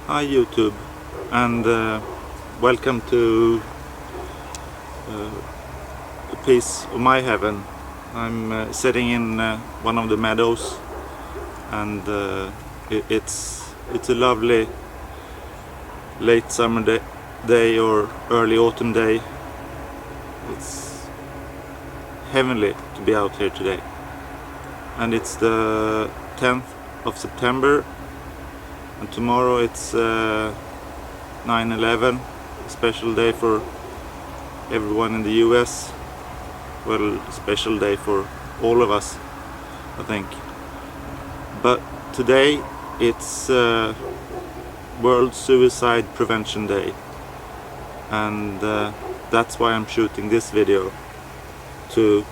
Hi YouTube, and welcome to a piece of my heaven. I'm sitting in one of the meadows, and it's a lovely late summer day or early autumn day. It's heavenly to be out here today, and it's the 10th of September. And tomorrow it's 9/11, a special day for everyone in the US. Well, a special day for all of us, I think. But today it's World Suicide Prevention Day, and that's why I'm shooting this video, to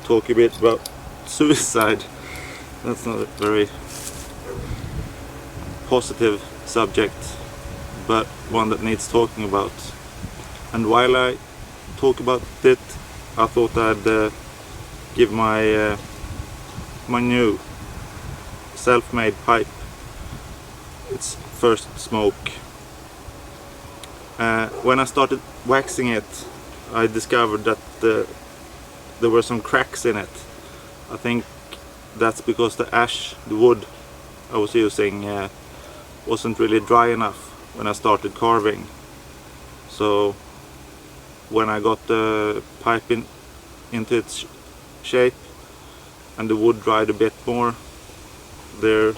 talk a bit about suicide. That's not a very positive subject, but one that needs talking about. And while I talk about it, I thought I'd give my my new self-made pipe its first smoke. When I started waxing it, I discovered that there were some cracks in it. I think that's because the wood I was using wasn't really dry enough when I started carving. So when I got the pipe into its shape and the wood dried a bit more, there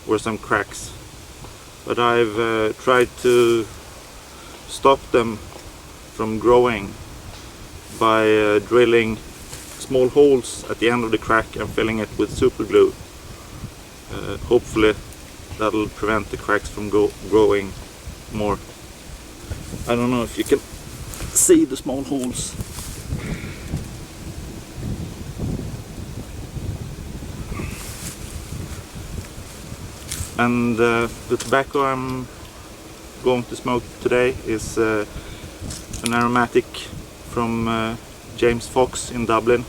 were some cracks. But I've tried to stop them from growing by drilling small holes at the end of the crack and filling it with super glue. Hopefully that'll prevent the cracks from growing more. I don't know if you can see the small holes. And the tobacco I'm going to smoke today is an aromatic from James Fox in Dublin.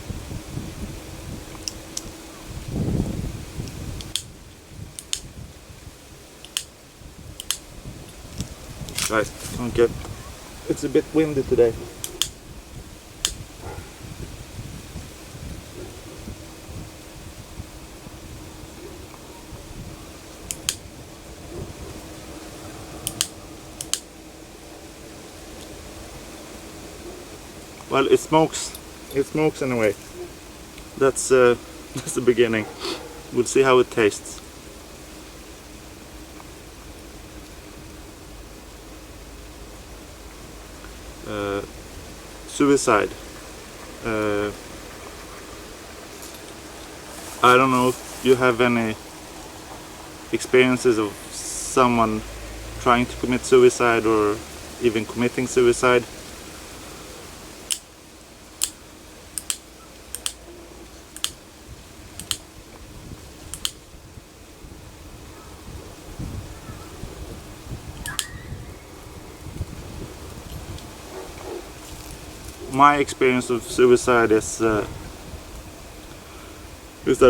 Guys, don't get, it's a bit windy today. Well, it smokes anyway. That's that's the beginning. We'll see how it tastes. Suicide. I don't know if you have any experiences of someone trying to commit suicide or even committing suicide. My experience of suicide is that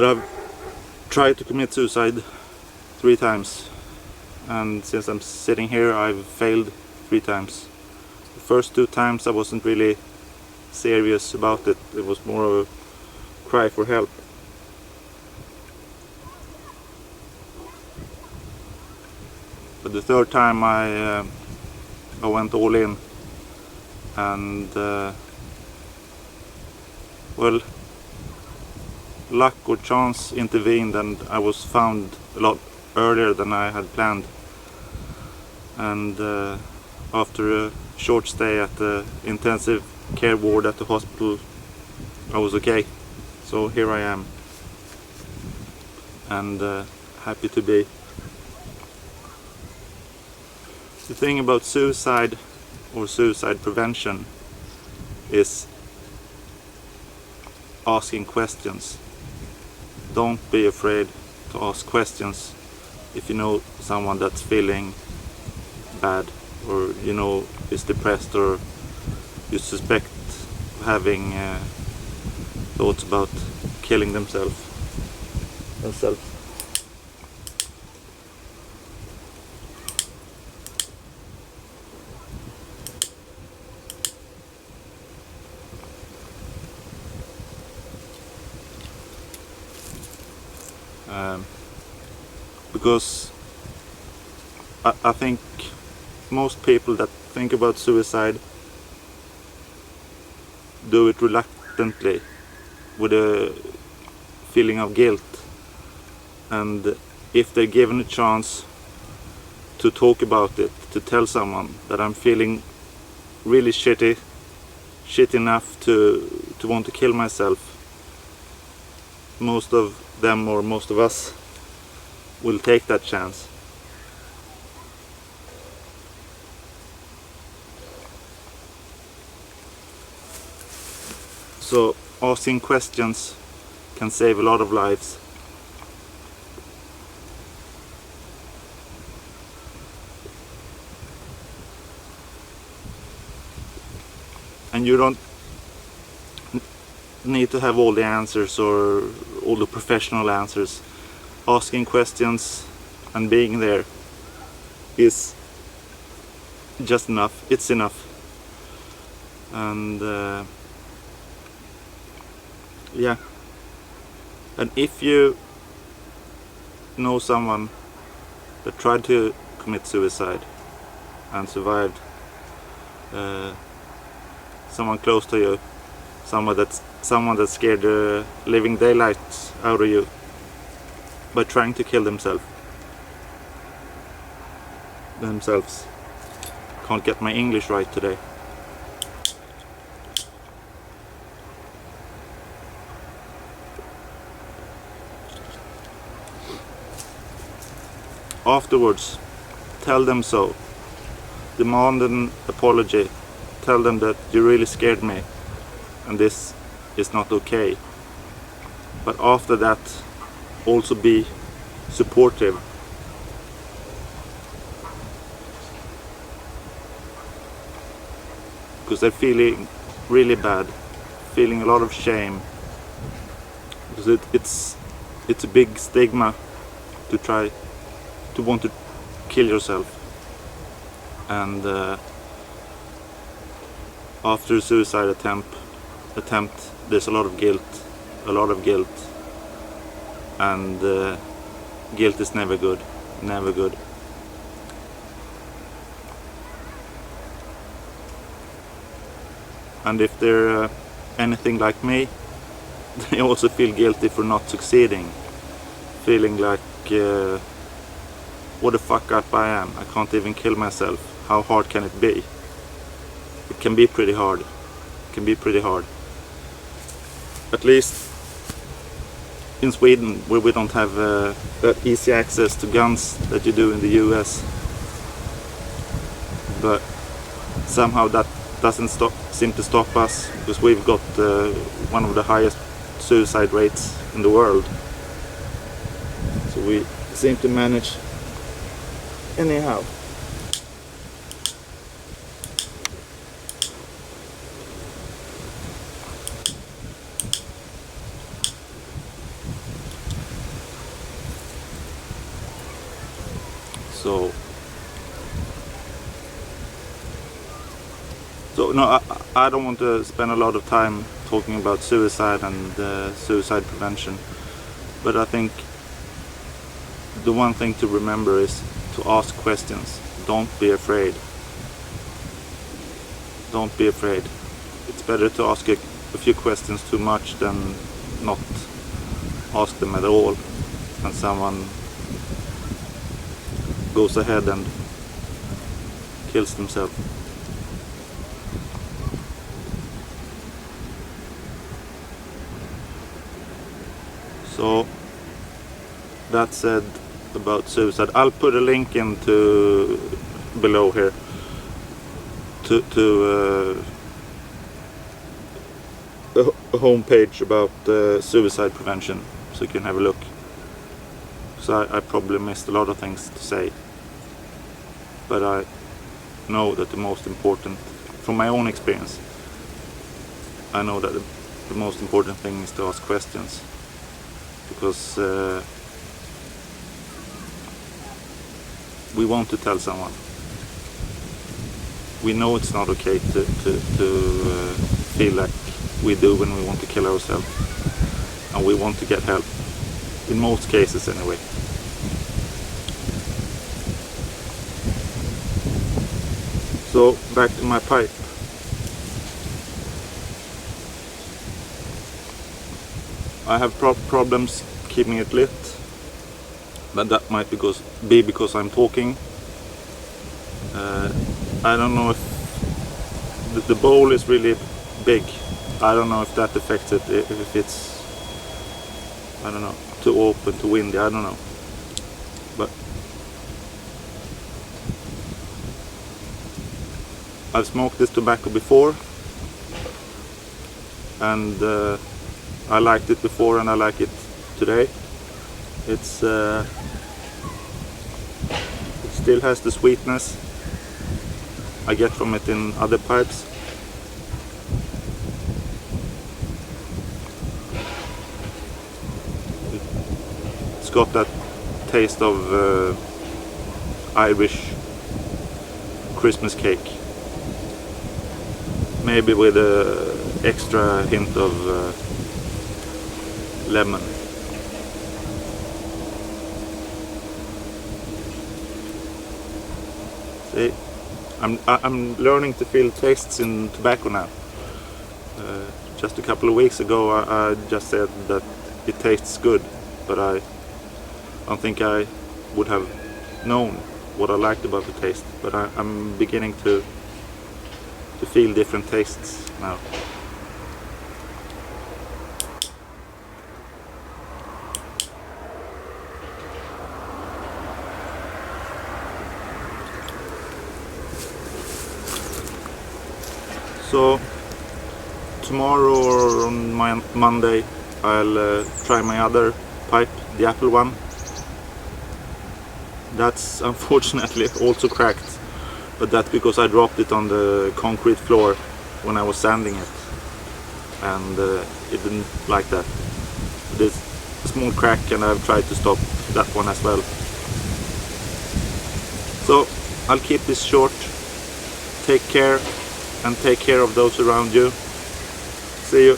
I've tried to commit suicide 3 times, and since I'm sitting here I've failed 3 times. The first 2 times I wasn't really serious about it. It was more of a cry for help. But the 3rd time I went all in, and well, luck or chance intervened, and I was found a lot earlier than I had planned. And after a short stay at the intensive care ward at the hospital, I was okay. So here I am, and happy to be. The thing about suicide or suicide prevention is asking questions. Don't be afraid to ask questions if you know someone that's feeling bad, or you know is depressed, or you suspect having thoughts about killing themselves. because I think most people that think about suicide do it reluctantly, with a feeling of guilt, and if they're given a chance to talk about it, to tell someone that I'm feeling really shit enough to want to kill myself, most of them, or most of us, will take that chance. So asking questions can save a lot of lives. And you don't need to have all the answers or all the professional answers. Asking questions and being there is just enough. It's enough. And yeah. And if you know someone that tried to commit suicide and survived, someone close to you, someone that scared the living daylights out of you by trying to kill themselves. Can't get my English right today. Afterwards, tell them so. Demand an apology. Tell them that you really scared me and this is not okay. But after that, also be supportive. Because they're feeling really bad, feeling a lot of shame. Because it's a big stigma to try to want to kill yourself. And after a suicide attempt, there's a lot of guilt, and guilt is never good. And if they're anything like me, they also feel guilty for not succeeding, feeling like what a fuck up I am. I can't even kill myself. How hard can it be? It can be pretty hard. At least in Sweden, where we don't have that easy access to guns that you do in the US. But somehow that doesn't seem to stop us, because we've got one of the highest suicide rates in the world. So we seem to manage anyhow. So no, I don't want to spend a lot of time talking about suicide and suicide prevention, but I think the one thing to remember is to ask questions. Don't be afraid. It's better to ask a few questions too much than not ask them at all, and someone goes ahead and kills themselves. So that said about suicide, I'll put a link into below here to a homepage about suicide prevention, so you can have a look. So I probably missed a lot of things to say, but I know that the most important, from my own experience, I know that the most important thing is to ask questions, because we want to tell someone. We know it's not okay to feel like we do when we want to kill ourselves, and we want to get help, in most cases anyway. So back to my pipe. I have problems keeping it lit, but that might be because I'm talking. I don't know if the bowl is really big. I don't know if that affects it, if it's, I don't know, too open, too windy, I don't know. But I've smoked this tobacco before, and I liked it before and I like it today. It still has the sweetness I get from it in other pipes. It's got that taste of Irish Christmas cake, maybe with an extra hint of lemon. See, I'm learning to feel tastes in tobacco now. Just a couple of weeks ago I just said that it tastes good, but I don't think I would have known what I liked about the taste. But I'm beginning to feel different tastes now. So tomorrow or on my Monday I'll try my other pipe, the Apple one. That's unfortunately also cracked, but that's because I dropped it on the concrete floor when I was sanding it, and it didn't like that. There's a small crack and I've tried to stop that one as well. So I'll keep this short. Take care and take care of those around you. See you.